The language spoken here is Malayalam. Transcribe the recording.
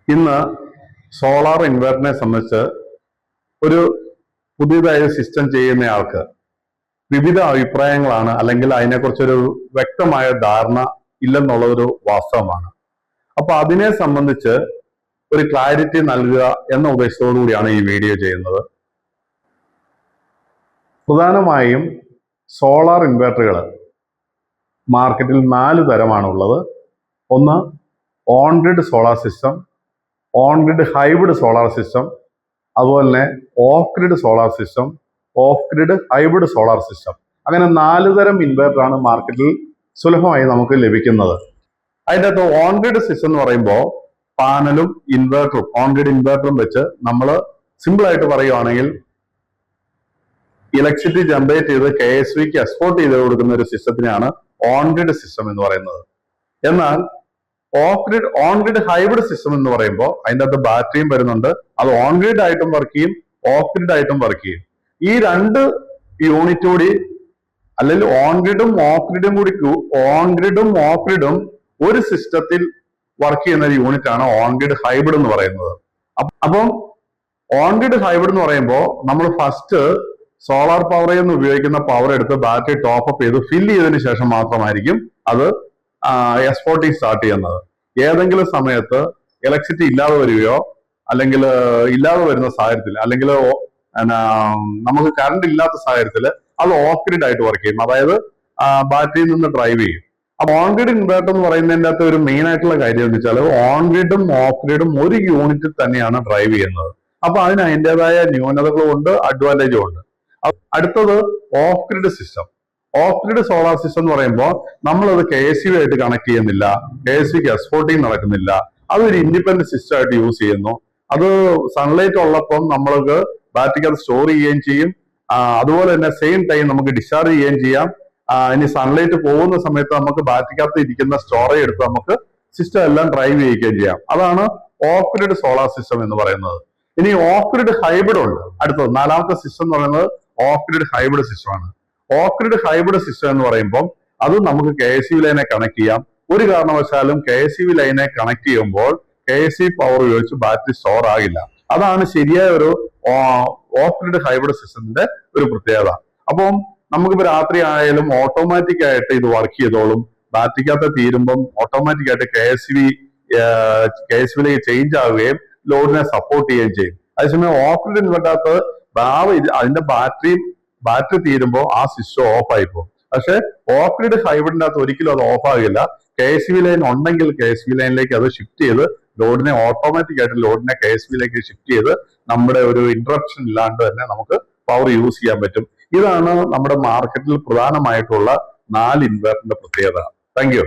ഇന്ന് സോളാർ ഇൻവെർട്ടറിനെ സംബന്ധിച്ച് ഒരു പുതിയതായ സിസ്റ്റം ചെയ്യുന്ന ആൾക്ക് വിവിധ അഭിപ്രായങ്ങളാണ്, അല്ലെങ്കിൽ അതിനെക്കുറിച്ചൊരു വ്യക്തമായ ധാരണ ഇല്ലെന്നുള്ളതൊരു വാസ്തവമാണ്. അപ്പൊ അതിനെ സംബന്ധിച്ച് ഒരു ക്ലാരിറ്റി നൽകുക എന്ന ഉദ്ദേശത്തോടു കൂടിയാണ് ഈ വീഡിയോ ചെയ്യുന്നത്. പ്രധാനമായും സോളാർ ഇൻവെർട്ടറുകൾ മാർക്കറ്റിൽ 4 തരമാണുള്ളത്. ഒന്ന് on grid solar system, on grid hybrid solar system, അതുപോലെ തന്നെ off grid solar system, off grid hybrid solar system. അങ്ങനെ 4 തരം ഇൻവെർട്ടറാണ് മാർക്കറ്റിൽ സുലഭമായി നമുക്ക് ലഭിക്കുന്നത്. അതിൻ്റെ അകത്ത് ഓൺ ഗ്രിഡ് സിസ്റ്റം എന്ന് പറയുമ്പോൾ പാനലും ഇൻവെർട്ടറും ഓൺ ഗ്രിഡ് ഇൻവെർട്ടറും വെച്ച് നമ്മൾ സിമ്പിൾ ആയിട്ട് പറയുവാണെങ്കിൽ ഇലക്ട്രിസിറ്റി ജനറേറ്റ് ചെയ്ത് KSVക്ക് എക്സ്പോർട്ട് ചെയ്ത് കൊടുക്കുന്ന ഒരു സിസ്റ്റത്തിനാണ് ഓൺ ഗ്രിഡ് സിസ്റ്റം എന്ന് പറയുന്നത്. എന്നാൽ ഓൺ ഗ്രിഡ് ഹൈബ്രിഡ് സിസ്റ്റം എന്ന് പറയുമ്പോൾ അതിൻ്റെ അകത്ത് ബാറ്ററിയും വരുന്നുണ്ട്. അത് ഓൺ ഗ്രിഡ് ആയിട്ടും വർക്ക് ചെയ്യും, ഓഫ് ഗ്രിഡ് ആയിട്ടും വർക്ക് ചെയ്യും. ഈ 2 യൂണിറ്റ് കൂടി, അല്ലെങ്കിൽ ഓൺ ഗ്രിഡും ഓഫ് ഗ്രിഡും ഒരു സിസ്റ്റത്തിൽ വർക്ക് ചെയ്യുന്ന ഒരു യൂണിറ്റ് ആണ് ഓൺ ഗ്രിഡ് ഹൈബ്രിഡ് എന്ന് പറയുന്നത്. അപ്പം ഓൺ ഗ്രിഡ് ഹൈബ്രിഡ് എന്ന് പറയുമ്പോൾ നമ്മൾ ഫസ്റ്റ് സോളാർ പവറിൽ നിന്ന് ഉപയോഗിക്കുന്ന പവർ എടുത്ത് ബാറ്ററി ടോപ്പ് അപ്പ് ചെയ്ത് ഫില്ല് ചെയ്തതിനു ശേഷം മാത്രമായിരിക്കും അത് എക്സ്പോർട്ടിങ് സ്റ്റാർട്ട് ചെയ്യുന്നത്. ഏതെങ്കിലും സമയത്ത് ഇലക്ട്രിസിറ്റി ഇല്ലാതെ വരികയോ അല്ലെങ്കിൽ ഇല്ലാതെ വരുന്ന സാഹചര്യത്തിൽ, അല്ലെങ്കിൽ നമുക്ക് കറണ്ട് ഇല്ലാത്ത സാഹചര്യത്തിൽ അത് ഓഫ് ഗ്രിഡ് ആയിട്ട് വർക്ക് ചെയ്യും, അതായത് ബാറ്ററിയിൽ നിന്ന് ഡ്രൈവ് ചെയ്യും. അപ്പൊ ഓൺ ഗ്രിഡ് ഇൻവെർട്ടർ എന്ന് പറയുന്നതിൻ്റെ അകത്ത് ഒരു മെയിൻ ആയിട്ടുള്ള കാര്യം എന്ന് വെച്ചാൽ ഓൺ ഗ്രിഡും ഓഫ് ഗ്രിഡും ഒരു യൂണിറ്റിൽ തന്നെയാണ് ഡ്രൈവ് ചെയ്യുന്നത്. അപ്പൊ അതിന് അതിൻ്റെതായ ന്യൂനതകളും ഉണ്ട്, അഡ്വാൻറ്റേജും ഉണ്ട്. അടുത്തത് off grid system. Off grid solar system എന്ന് പറയുമ്പോൾ നമ്മളത് KSV ആയിട്ട് കണക്ട് ചെയ്യുന്നില്ല, KSVക്ക് എക്സ്പോർട്ടിങ് നടക്കുന്നില്ല. അതൊരു ഇൻഡിപെൻഡന്റ് സിസ്റ്റം ആയിട്ട് യൂസ് ചെയ്യുന്നു. അത് സൺലൈറ്റ് ഉള്ളപ്പം നമ്മൾക്ക് ബാറ്ററിക്ക് അത് സ്റ്റോർ ചെയ്യുകയും ചെയ്യും. അതുപോലെ തന്നെ സെയിം ടൈം നമുക്ക് ഡിസ്ചാർജ് ചെയ്യുകയും ചെയ്യാം. ഇനി സൺലൈറ്റ് പോകുന്ന സമയത്ത് നമുക്ക് ബാറ്ററിക്കകത്ത് ഇരിക്കുന്ന സ്റ്റോറേജ് എടുത്ത് നമുക്ക് സിസ്റ്റം എല്ലാം ഡ്രൈവ് ചെയ്യുകയും ചെയ്യാം. അതാണ് ഓഫ് ഗ്രിഡ് സോളാർ സിസ്റ്റം എന്ന് പറയുന്നത്. ഇനി ഓഫ് ഗ്രിഡ് ഹൈബ്രിഡ് ഉണ്ട്. അടുത്തത് 4ാമത്തെ സിസ്റ്റം എന്ന് പറയുന്നത് ഓഫ് ഗ്രിഡ് ഹൈബ്രിഡ് സിസ്റ്റമാണ്. ഓഫ് ഗ്രിഡ് ഹൈബ്രിഡ് സിസ്റ്റം എന്ന് പറയുമ്പോൾ അത് നമുക്ക് KSV ലൈനെ കണക്ട് ചെയ്യാം. ഒരു കാരണവശാലും KSV ലൈനെ കണക്ട് ചെയ്യുമ്പോൾ KSV പവർ ഉപയോഗിച്ച് ബാറ്ററി സ്റ്റോർ ആകില്ല. അതാണ് ശരിയായ ഒരു ഓഫ് ഗ്രിഡ് ഹൈബ്രിഡ് സിസ്റ്റത്തിന്റെ ഒരു പ്രത്യേകത. അപ്പം നമുക്കിപ്പോ രാത്രി ആയാലും ഓട്ടോമാറ്റിക് ആയിട്ട് ഇത് വർക്ക് ചെയ്തോളും. ബാറ്ററിക്കകത്ത് തീരുമ്പം ഓട്ടോമാറ്റിക് ആയിട്ട് KSVയിലേക്ക് ചേഞ്ച് ആവുകയും ലോഡിനെ സപ്പോർട്ട് ചെയ്യുകയും ചെയ്യും. അതേസമയം ഓഫ് ഗ്രിഡ് ഇൻവെർട്ടറിനകത്ത് അതിന്റെ ബാറ്ററി തീരുമ്പോൾ ആ സിസ്റ്റം ഓഫ് ആയി പോകും. പക്ഷെ ഓഫ് ഗ്രിഡ് ഹൈബ്രിഡിന്റെ അകത്ത് ഒരിക്കലും അത് ഓഫ് ആകില്ല. KSV ലൈൻ ഉണ്ടെങ്കിൽ KSV ലൈനിലേക്ക് അത് ഷിഫ്റ്റ് ചെയ്ത് ലോഡിനെ ഓട്ടോമാറ്റിക് ആയിട്ട് ലോഡിനെ KSVയിലേക്ക് ഷിഫ്റ്റ് ചെയ്ത് നമ്മുടെ ഒരു ഇന്ററപ്ഷൻ ഇല്ലാണ്ട് തന്നെ നമുക്ക് പവർ യൂസ് ചെയ്യാൻ പറ്റും. ഇതാണ് നമ്മുടെ മാർക്കറ്റിൽ പ്രധാനമായിട്ടുള്ള 4 ഇൻവെർട്ടറിന്റെ പ്രത്യേകത. Thank you.